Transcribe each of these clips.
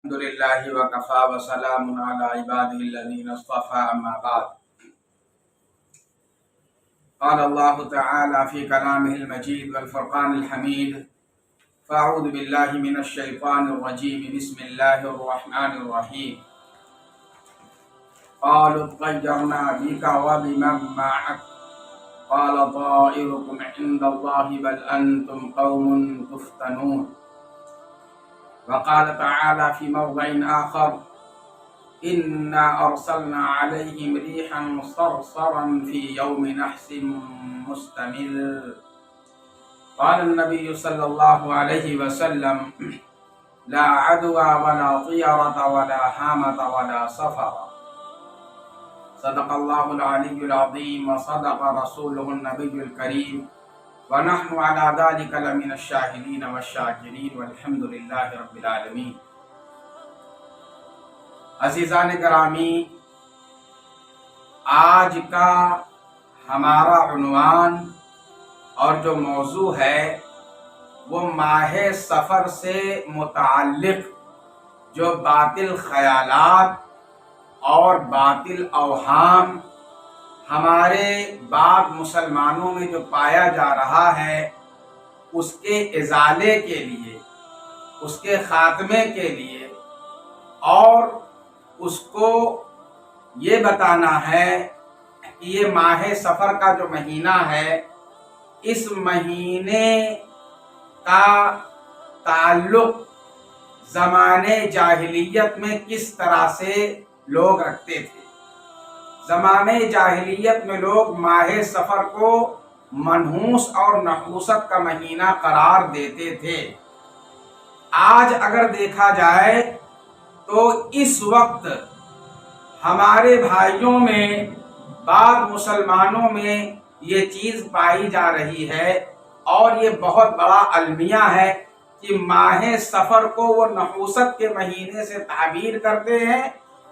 الحمد لله وكفى وسلام على عباده الذين اصطفى أما بعد. قال الله تعالى في كلامه المجيد والفرقان الحميد: فأعوذ بالله من الشيطان الرجيم بسم الله الرحمن الرحيم. قالوا اطيرنا بك وبمن معك قال طائركم عند الله بل أنتم قوم تفتنون. وقال تعالى في موضع آخر: إنا أرسلنا عليهم ريحا صرصرا في يوم نحس مستمر. قال النبي صلى الله عليه وسلم: لا عدوى ولا طيرة ولا هامة ولا سفر. صدق الله العلي العظيم وصدق رسوله النبي الكريم ونحن على ذلك لمن الشاهدين والشاکرین والحمد للہ رب العالمین. عزیزان گرامی، آج کا ہمارا عنوان اور جو موضوع ہے وہ ماہ سفر سے متعلق جو باطل خیالات اور باطل اوہام ہمارے بعض مسلمانوں میں جو پایا جا رہا ہے اس کے ازالے کے لیے، اس کے خاتمے کے لیے، اور اس کو یہ بتانا ہے کہ یہ ماہ سفر کا جو مہینہ ہے اس مہینے کا تعلق زمانے جاہلیت میں کس طرح سے لوگ رکھتے تھے. زمانے جاہلیت میں لوگ ماہ سفر کو منحوس اور نحوست کا مہینہ قرار دیتے تھے. آج اگر دیکھا جائے تو اس وقت ہمارے بھائیوں میں، بعض مسلمانوں میں یہ چیز پائی جا رہی ہے اور یہ بہت بڑا المیہ ہے کہ ماہ سفر کو وہ نحوست کے مہینے سے تعبیر کرتے ہیں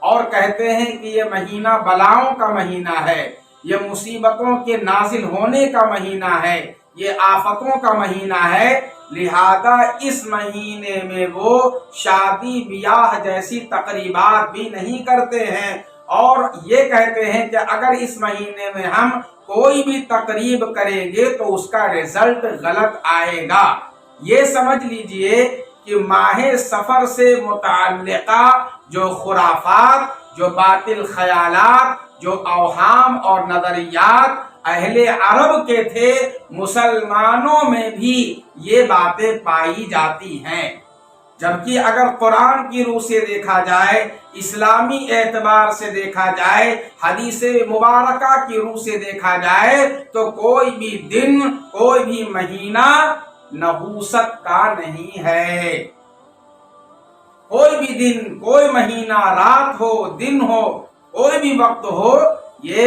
اور کہتے ہیں کہ یہ مہینہ بلاؤں کا مہینہ ہے، یہ مصیبتوں کے نازل ہونے کا مہینہ ہے، یہ آفتوں کا مہینہ ہے. لہذا اس مہینے میں وہ شادی بیاہ جیسی تقریبات بھی نہیں کرتے ہیں اور یہ کہتے ہیں کہ اگر اس مہینے میں ہم کوئی بھی تقریب کریں گے تو اس کا رزلٹ غلط آئے گا. یہ سمجھ لیجئے کہ ماہ سفر سے متعلقہ جو خرافات، جو باطل خیالات، جو اوہام اور نظریات اہل عرب کے تھے، مسلمانوں میں بھی یہ باتیں پائی جاتی ہیں. جبکہ اگر قرآن کی روح سے دیکھا جائے، اسلامی اعتبار سے دیکھا جائے، حدیث مبارکہ کی روح سے دیکھا جائے تو کوئی بھی دن، کوئی بھی مہینہ نحوست کا نہیں ہے. کوئی بھی دن، کوئی مہینہ، رات ہو، دن ہو، کوئی بھی وقت ہو، یہ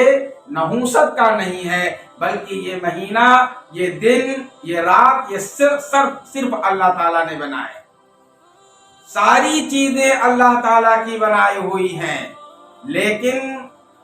نحوست کا نہیں ہے، بلکہ یہ مہینہ، یہ دن، یہ رات، یہ صرف اللہ تعالیٰ نے بنائے. ساری چیزیں اللہ تعالیٰ کی بنائی ہوئی ہیں، لیکن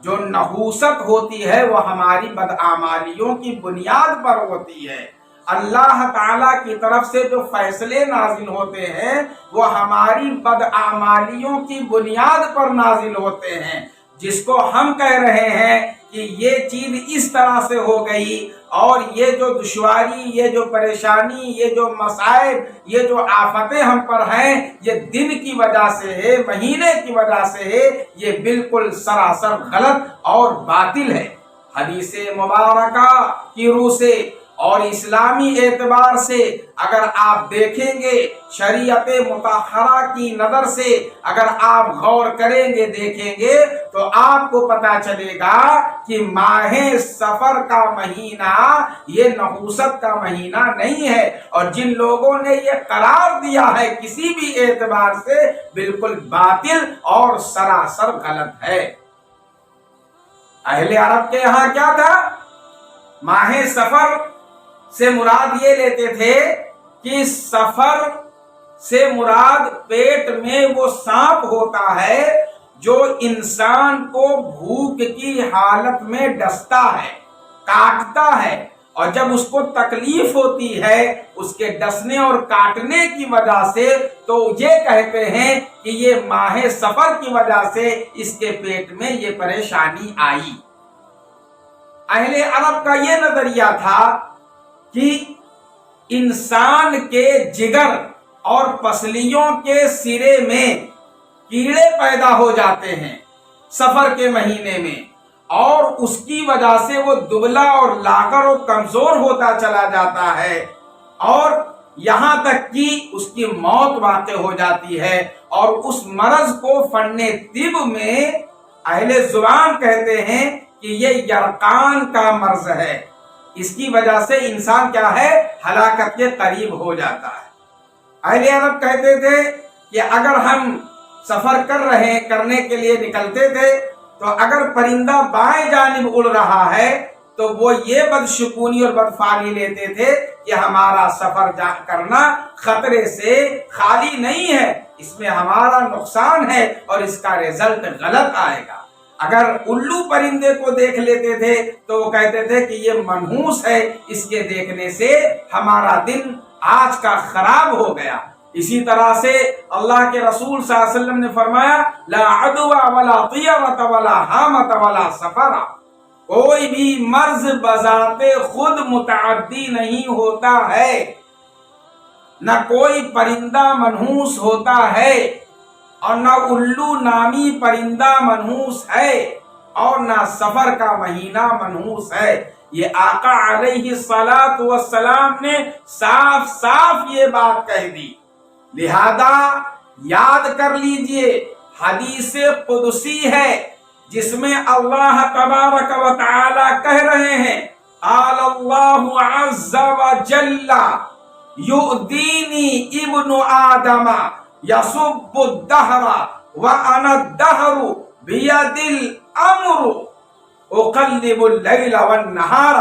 جو نحوست ہوتی ہے وہ ہماری بدعمالیوں کی بنیاد پر ہوتی ہے. اللہ تعالیٰ کی طرف سے جو فیصلے نازل ہوتے ہیں وہ ہماری بدعمالیوں کی بنیاد پر نازل ہوتے ہیں. جس کو ہم کہہ رہے ہیں کہ یہ چیز اس طرح سے ہو گئی اور یہ جو دشواری، یہ جو پریشانی، یہ جو مصائب، یہ جو آفتیں ہم پر ہیں یہ دن کی وجہ سے ہے، مہینے کی وجہ سے ہے، یہ بالکل سراسر غلط اور باطل ہے. حدیث مبارکہ کی روح سے اور اسلامی اعتبار سے اگر آپ دیکھیں گے، شریعت مطہرہ کی نظر سے اگر آپ غور کریں گے، دیکھیں گے تو آپ کو پتا چلے گا کہ ماہ سفر کا مہینہ یہ نحوست کا مہینہ نہیں ہے، اور جن لوگوں نے یہ قرار دیا ہے کسی بھی اعتبار سے بالکل باطل اور سراسر غلط ہے. اہل عرب کے یہاں کیا تھا؟ ماہ سفر سے مراد یہ لیتے تھے کہ سفر سے مراد پیٹ میں وہ سانپ ہوتا ہے جو انسان کو بھوک کی حالت میں ڈستا ہے، کاٹتا ہے اور جب اس کو تکلیف ہوتی ہے اس کے ڈسنے اور کاٹنے کی وجہ سے تو یہ کہتے ہیں کہ یہ ماہ سفر کی وجہ سے اس کے پیٹ میں یہ پریشانی آئی۔ اہل عرب کا یہ نظریہ تھا کہ انسان کے جگر اور پسلیوں کے سرے میں کیڑے پیدا ہو جاتے ہیں سفر کے مہینے میں، اور اس کی وجہ سے وہ دبلا اور لاغر اور کمزور ہوتا چلا جاتا ہے، اور یہاں تک کہ اس کی موت واقع ہو جاتی ہے۔ اور اس مرض کو فن طب میں اہل زبان کہتے ہیں کہ یہ یرقان کا مرض ہے، اس کی وجہ سے انسان کیا ہے، ہلاکت کے قریب ہو جاتا ہے۔ اہل عرب کہتے تھے کہ اگر ہم سفر کرنے کے لیے نکلتے تھے تو اگر پرندہ بائیں جانب اڑ رہا ہے تو وہ یہ بدشگونی اور بدفعلی لیتے تھے کہ ہمارا سفر کرنا خطرے سے خالی نہیں ہے، اس میں ہمارا نقصان ہے اور اس کا رزلٹ غلط آئے گا۔ اگر الو پرندے کو دیکھ لیتے تھے تو وہ کہتے تھے کہ یہ منحوس ہے، اس کے دیکھنے سے ہمارا دن آج کا خراب ہو گیا۔ اسی طرح سے اللہ کے رسول صلی اللہ علیہ وسلم نے فرمایا لا عدوى ولا طیرۃ ولا حامۃ ولا سفر، کوئی بھی مرض بذات خود متعدی نہیں ہوتا ہے، نہ کوئی پرندہ منحوس ہوتا ہے، اور نہ الو نامی پرندہ منحوس ہے، اور نہ سفر کا مہینہ منحوس ہے۔ یہ آقا علیہ الصلوۃ والسلام نے صاف صاف یہ بات کہہ دی۔ لہذا یاد کر لیجئے حدیث قدسی ہے جس میں اللہ تبارک و تعالی کہہ رہے ہیں قال اللہ عز وجل یؤذینی ابن آدم یسب الدہر وانا الدہر بید الامر اقلب اللیل والنہار۔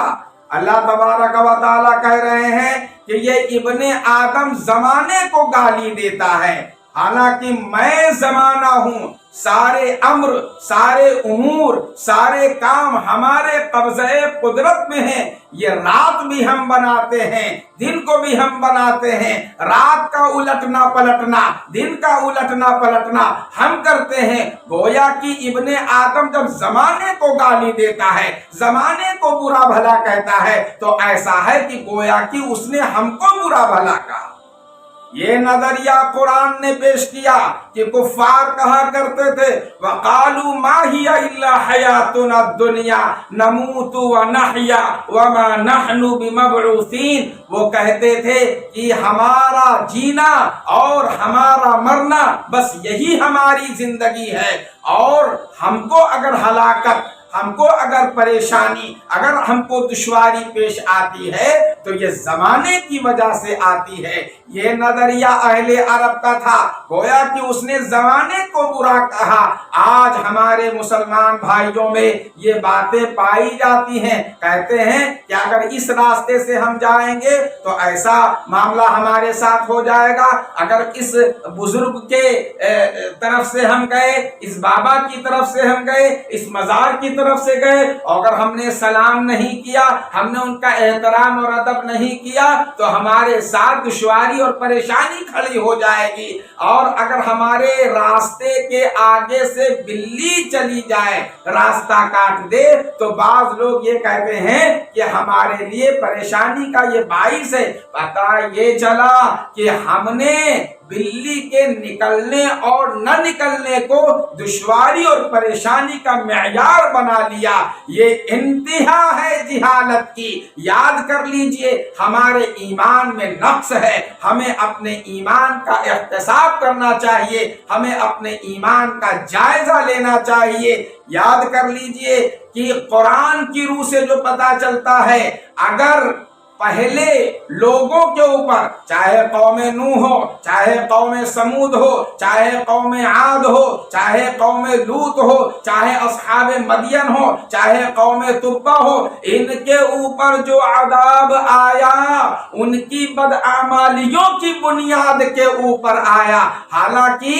اللہ تبارک و تعالی کہہ رہے ہیں کہ یہ ابن آدم زمانے کو گالی دیتا ہے، حالانکہ میں زمانہ ہوں، سارے امر، سارے امور، سارے کام ہمارے قبضہ قدرت میں ہیں۔ یہ رات بھی ہم بناتے ہیں، دن کو بھی ہم بناتے ہیں، رات کا الٹنا پلٹنا، دن کا الٹنا پلٹنا ہم کرتے ہیں۔ گویا کہ ابن آدم جب زمانے کو گالی دیتا ہے، زمانے کو برا بھلا کہتا ہے، تو ایسا ہے کہ گویا کہ اس نے ہم کو برا بھلا کہا۔ یہ نظریہ قرآن نے پیش کیا کہ کفار کہا کرتے تھے وَقَالُوا مَا هِيَ إِلَّا حَيَاتُنَا الدُّنْيَا نَمُوتُ وَنَحْيَا وَمَا نَحْنُ بِمَبْعُوثِينَ۔ وہ کہتے تھے کہ ہمارا جینا اور ہمارا مرنا بس یہی ہماری زندگی ہے، اور ہم کو اگر ہلاکت، ہم کو اگر پریشانی، اگر ہم کو دشواری پیش آتی ہے تو یہ زمانے کی وجہ سے آتی ہے۔ یہ نظریہ اہل عرب کا تھا، گویا کہ اس نے زمانے کو برا کہا۔ آج ہمارے مسلمان بھائیوں میں یہ باتیں پائی جاتی ہیں، کہتے ہیں کہ اگر اس راستے سے ہم جائیں گے تو ایسا معاملہ ہمارے ساتھ ہو جائے گا، اگر اس بزرگ کے طرف سے ہم گئے، اس بابا کی طرف سے ہم گئے، اس مزار کی طرف سے گئے، اگر ہم نے سلام نہیں کیا، ہم نے ان کا احترام اور ادب نہیں کیا تو ہمارے ساتھ دشواری اور پریشانی کھڑی ہو جائے گی۔ اور اگر ہمارے راستے کے آگے سے بلی چلی جائے، راستہ کاٹ دے، تو بعض لوگ یہ کہتے ہیں کہ ہمارے لیے پریشانی کا یہ باعث ہے۔ پتہ یہ چلا کہ ہم نے بلی کے نکلنے اور نہ نکلنے کو دشواری اور پریشانی کا معیار بنا لیا۔ یہ انتہا ہے جہالت کی۔ یاد کر لیجئے ہمارے ایمان میں نقص ہے، ہمیں اپنے ایمان کا احتساب کرنا چاہیے، ہمیں اپنے ایمان کا جائزہ لینا چاہیے۔ یاد کر لیجئے کہ قرآن کی روح سے جو پتہ چلتا ہے، اگر پہلے لوگوں کے اوپر، چاہے قوم نوح ہو، چاہے قوم سمود ہو، چاہے قوم عاد ہو، چاہے قوم لوط ہو، چاہے اصحاب مدین ہو، چاہے قوم تبع ہو، ان کے اوپر جو عذاب آیا ان کی بدعمالیوں کی بنیاد کے اوپر آیا۔ حالانکہ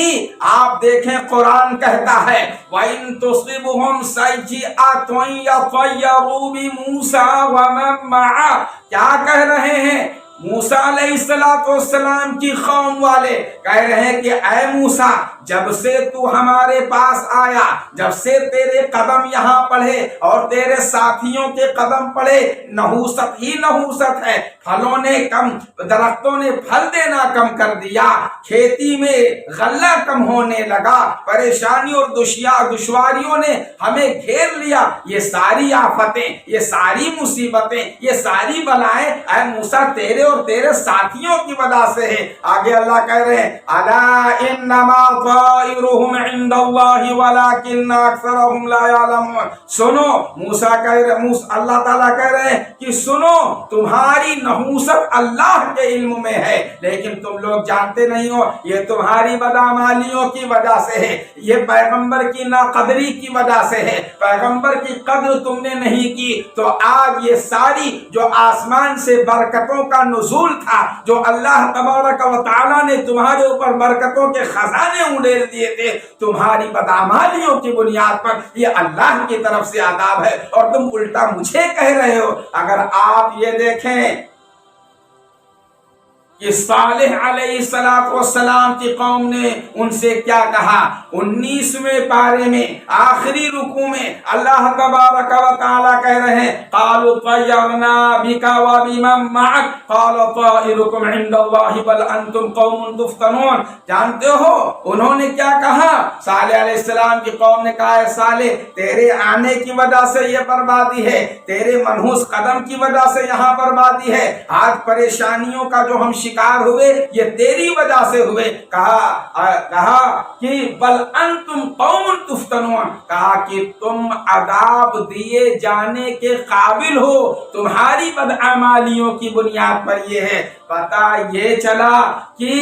آپ دیکھیں قرآن کہتا ہے وَإِن تُصِبْهُمْ سَيِّئَةٌ يَطَّيَّرُوا بِمُوسَىٰ وَمَن مَّعَهُ، کیا کہہ رہے ہیں؟ موسیٰ علیہ السلام کی قوم والے کہہ رہے ہیں کہ اے موسیٰ، جب سے تو ہمارے پاس آیا، جب سے تیرے قدم یہاں پڑھے اور تیرے ساتھیوں کے قدم پڑھے، نحوست ہی نحوست ہے، پھلوں نے کم، درختوں نے پھل دینا کم کر دیا، کھیتی میں غلہ کم ہونے لگا، پریشانی اور دشواریوں نے ہمیں گھیر لیا، یہ ساری آفتیں، یہ ساری مصیبتیں، یہ ساری بلائیں اے موسیٰ تیرے اور تیرے ساتھیوں کی وجہ سے ہے۔ آگے اللہ کہہ رہے ہیں الا انما طائرهم عند اللہ ولکن اکثرهم لا يعلمون، سنو موسیٰ کہہ رہے، اللہ تعالیٰ کہہ رہے ہیں کہ سنو تمہاری نحوست اللہ کے علم میں ہے لیکن تم لوگ جانتے نہیں ہو، یہ تمہاری بدعمالیوں کی وجہ سے ہے، یہ پیغمبر کی ناقدری کی وجہ سے ہے، پیغمبر کی قدر تم نے نہیں کی تو آج یہ ساری جو آسمان سے برکتوں کا نزول تھا، جو اللہ تبارک و تعالیٰ نے تمہارے اوپر برکتوں کے خزانے اڑیل دیے تھے، تمہاری بدعمالیوں کی بنیاد پر یہ اللہ کی طرف سے عذاب ہے اور تم الٹا مجھے کہہ رہے ہو۔ اگر آپ یہ دیکھیں کہ صالح علیہ السلام کی قوم نے ان سے کیا کہا، 19ویں پارے میں آخری رکوع میں اللہ تبارک و تعالیٰ کہہ رہے ہیں قالوا طیرنا بک وبمن معک قال طائرکم عند اللہ بل انتم قوم تفتنون۔ جانتے ہو انہوں نے کیا کہا؟ صالح علیہ السلام کی قوم نے کہا ہے صالح تیرے آنے کی وجہ سے یہ بربادی ہے، تیرے منحوس قدم کی وجہ سے یہاں بربادی ہے، آج پریشانیوں کا جو ہم شکار ہوئے یہ تیری وجہ سے ہوئے۔ کہا کہ بل انتم قوم تفتنون، کہا کہ تم عذاب دیے جانے کے قابل ہو، تمہاری بدعمالیوں کی بنیاد پر یہ ہے۔ پتہ یہ چلا کہ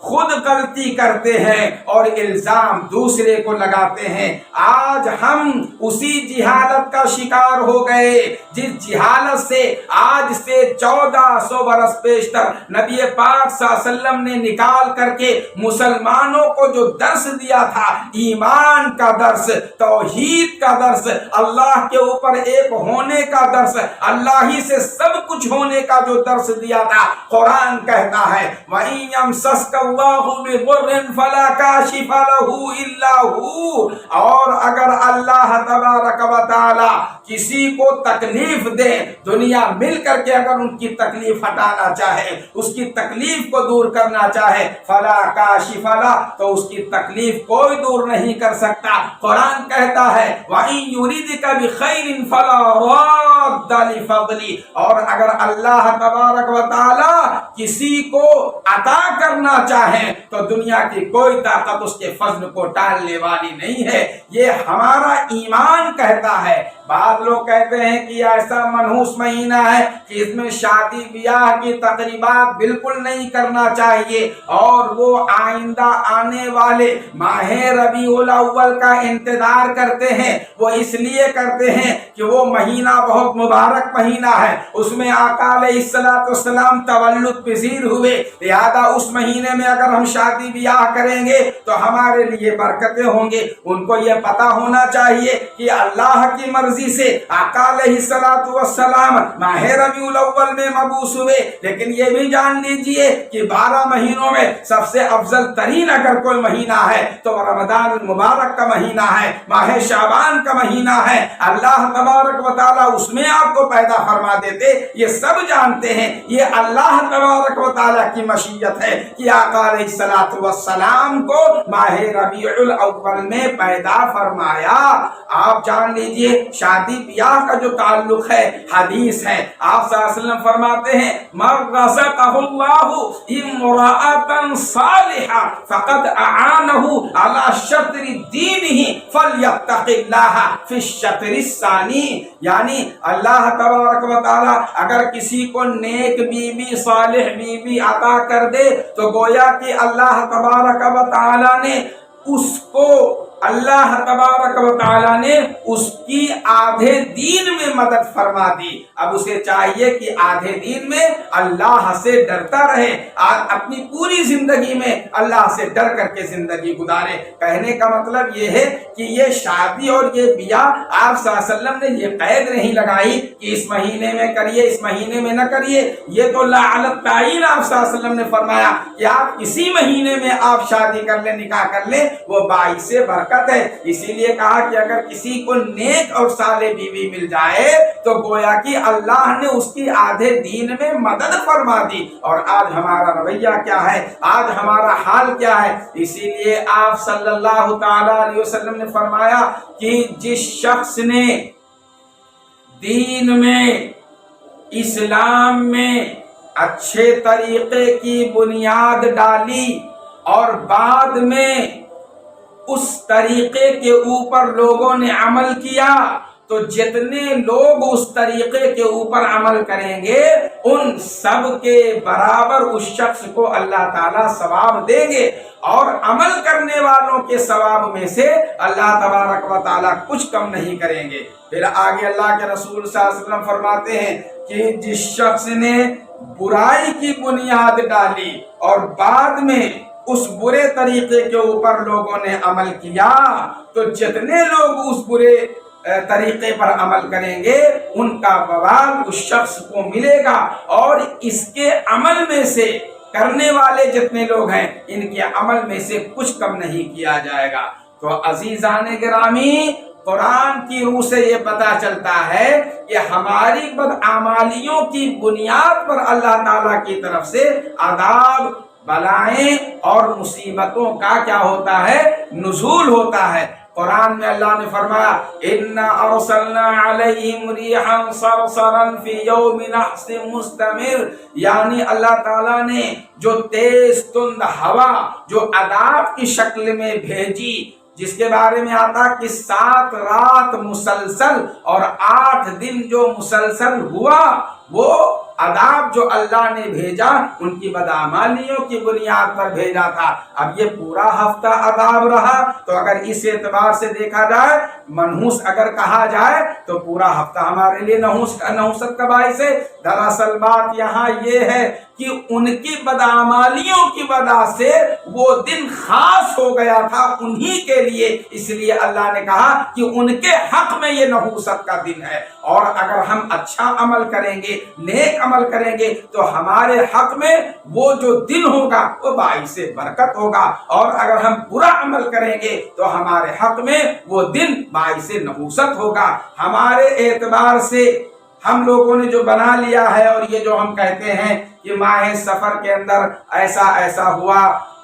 خود غلطی کرتے ہیں اور الزام دوسرے کو لگاتے ہیں۔ آج ہم اسی جہالت کا شکار ہو گئے جس جہالت سے آج سے 1400 برس پیشتر نبی پاک صلی اللہ علیہ وسلم نے نکال کر کے مسلمانوں کو جو درس دیا تھا، ایمان کا درس، توحید کا درس، اللہ کے اوپر ایک ہونے کا درس، اللہ ہی سے سب کچھ ہونے کا جو درس دیا تھا، قرآن کہتا ہے وَإِن يَمْسَسْكَ اللَّهُ بِضُرٍّ فَلَا كَاشِفَ لَهُ إِلَّا هُوَ، اور اگر اللہ تبارک و تعالی کسی کو تکلیف دے، دنیا مل کر کے اگر ان کی تکلیف ہٹانا چاہے، اس کی تکلیف کو دور کرنا چاہے، فَلَا كَاشِفَ لَهُ، تو اس کی تکلیف کوئی دور نہیں کر سکتا۔ قرآن کہتا ہے وَإِن يُرِدْكَ بِخَيْرٍ فَلَا رَادَّ لِفَضْلِهِ، اور اگر اللہ تبارک و تعالی کسی کو عطا کرنا چاہے تو دنیا کی کوئی طاقت اس کے فضل کو ٹالنے والی نہیں ہے۔ یہ ہمارا ایمان کہتا ہے۔ بعض لوگ کہتے ہیں کہ ایسا منحوس مہینہ ہے کہ اس میں شادی بیاہ کی تقریبات بالکل نہیں کرنا چاہیے، اور وہ آئندہ آنے والے ماہ ربیع الاول کا انتظار کرتے ہیں۔ وہ اس لیے کرتے ہیں کہ وہ مہینہ بہت مبارک مہینہ ہے، اس میں آقا علیہ السلام تولد پذیر ہوئے، لہذا اس مہینے میں اگر ہم شادی بیاہ کریں گے تو ہمارے لیے برکتیں ہوں گے۔ ان کو یہ پتا ہونا چاہیے کہ اللہ کی مرضی سے آقا علیہ السلام ماہ ربیع الاول میں مبعوث ہوئے، لیکن یہ بھی جان لیجئے کہ 12 مہینوں میں سب سے افضل ترین اگر کوئی مہینہ ہے تو رمضان المبارک کا مہینہ ہے، ماہ شعبان کا مہینہ ہے، اللہ تبارک و تعالیٰ اس میں آپ کو پیدا فرما دیتے۔ یہ سب جانتے ہیں یہ اللہ تبارک و تعالیٰ کی مشیت ہے کہ آقا علیہ السلام کو ماہ ربیع الاول میں پیدا فرمایا۔ آپ جان لیجئے شادی بیاہ کا جو تعلق ہے حدیث ہے، آپ صلی اللہ علیہ وسلم فرماتے ہیں مَن رَزَقَهُ اللَّهُ امْرَأَةً صَالِحَةً فَقَدْ أَعَانَهُ عَلَى شَطْرِ دِينِهِ فَلْيَتَّقِ اللَّهَ فِي الشَّطْرِ الثَّانِي، یعنی اللہ تبارک و تعالی اگر کسی کو نیک بیوی صالح بیوی عطا کر دے تو گویا کہ اللہ تبارک و تعالی نے اس کو اللہ تبارک و تعالیٰ نے اس کی آدھے دین میں مدد فرما دی۔ اب اسے چاہیے کہ آدھے دین میں اللہ سے ڈرتا رہے، اپنی پوری زندگی میں اللہ سے ڈر کر کے زندگی گزارے۔ کہنے کا مطلب یہ ہے کہ یہ شادی اور یہ بیاہ آپ صلی اللہ علیہ وسلم نے یہ قید نہیں لگائی کہ اس مہینے میں کریے اس مہینے میں نہ کریے، یہ تو لا علی التعیین آپ صلی اللہ علیہ وسلم نے فرمایا کہ آپ کسی مہینے میں آپ شادی کر لیں، نکاح کر لیں، وہ باعث برکت ہے۔ اسی لیے کہا کہ اگر کسی کو نیک اور صالح بیوی مل جائے تو گویا کہ اللہ نے اس کی آدھے دین میں مدد فرما دی۔ اور آج ہمارا رویہ کیا ہے، آج ہمارا حال کیا ہے؟ اسی لیے آپ صلی اللہ تعالی علیہ وسلم نے فرمایا کہ جس شخص نے دین میں اسلام میں اچھے طریقے کی بنیاد ڈالی اور بعد میں اس طریقے کے اوپر لوگوں نے عمل کیا تو جتنے لوگ اس طریقے کے اوپر عمل کریں گے ان سب کے برابر اس شخص کو اللہ تعالیٰ ثواب دیں گے، اور عمل کرنے والوں کے ثواب میں سے اللہ تبارک و تعالیٰ کچھ کم نہیں کریں گے۔ پھر آگے اللہ کے رسول صلی اللہ علیہ وسلم فرماتے ہیں کہ جس شخص نے برائی کی بنیاد ڈالی اور بعد میں اس برے طریقے کے اوپر لوگوں نے عمل کیا تو جتنے لوگ اس برے طریقے پر عمل کریں گے ان کا وبال اس شخص کو ملے گا، اور اس کے عمل میں سے کرنے والے جتنے لوگ ہیں ان کے عمل میں سے کچھ کم نہیں کیا جائے گا۔ تو عزیزان گرامی، قرآن کی روح سے یہ پتہ چلتا ہے کہ ہماری بدعمالیوں کی بنیاد پر اللہ تعالیٰ کی طرف سے عذاب، بلائیں اور مصیبتوں کا کیا ہوتا ہے؟ نزول ہوتا ہے۔ قرآن میں اللہ نے فرمایا اِنَّا أَرْسَلْنَا عَلَيْهِمْ رِيحًا صَرْصَرًا فِي يَوْمِ نَحْسٍ مُسْتَمِرٍ، یعنی اللہ تعالیٰ نے جو تیز تند ہوا جو عذاب کی شکل میں بھیجی، جس کے بارے میں آتا کہ 7 رات مسلسل اور 8 دن جو مسلسل ہوا، وہ عذاب جو اللہ نے بھیجا ان کی بدعمالیوں کی بنیاد پر بھیجا تھا۔ اب یہ پورا ہفتہ عذاب رہا تو اگر اس اعتبار سے دیکھا جائے، منحوس اگر کہا جائے تو پورا ہفتہ ہمارے لیے نحوست کا باعث ہے۔ دراصل بات یہاں یہ ہے کہ ان کی بدعمالیوں کی وجہ سے وہ دن خاص ہو گیا تھا انہی کے لیے، اس لیے اللہ نے کہا کہ ان کے حق میں یہ نحوست کا دن ہے، اور اگر ہم اچھا عمل کریں گے، نیک عمل کریں گے تو ہمارے حق میں وہ جو دن ہوگا وہ باعث برکت ہوگا، اور اگر ہم برا عمل کریں گے تو ہمارے حق میں وہ دن باعث نحوست ہوگا۔ ہمارے اعتبار سے ہم لوگوں نے جو بنا لیا ہے، اور یہ جو ہم کہتے ہیں کہ ماہ سفر کے اندر ایسا ایسا ہوا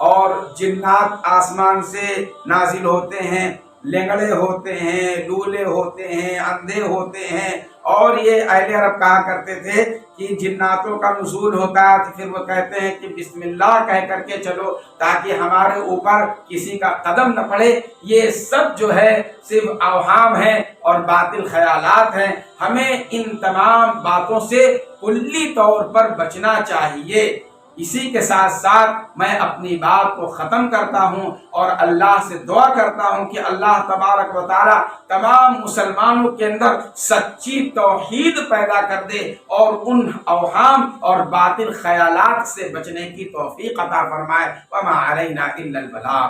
اور جنات آسمان سے نازل ہوتے ہیں، لنگڑے ہوتے ہیں، لولے ہوتے ہیں، اندھے ہوتے ہیں، اور یہ اہل عرب کہا کرتے تھے کہ جناتوں کا نزول ہوتا ہے تو پھر وہ کہتے ہیں کہ بسم اللہ کہہ کر کے چلو تاکہ ہمارے اوپر کسی کا قدم نہ پڑے۔ یہ سب جو ہے صرف اوہام ہیں اور باطل خیالات ہیں۔ ہمیں ان تمام باتوں سے کلی طور پر بچنا چاہیے۔ اسی کے ساتھ ساتھ میں اپنی بات کو ختم کرتا ہوں اور اللہ سے دعا کرتا ہوں کہ اللہ تبارک و تعالی تمام مسلمانوں کے اندر سچی توحید پیدا کر دے اور ان اوہام اور باطل خیالات سے بچنے کی توفیق عطا فرمائے۔ وما علینا الا البلاغ۔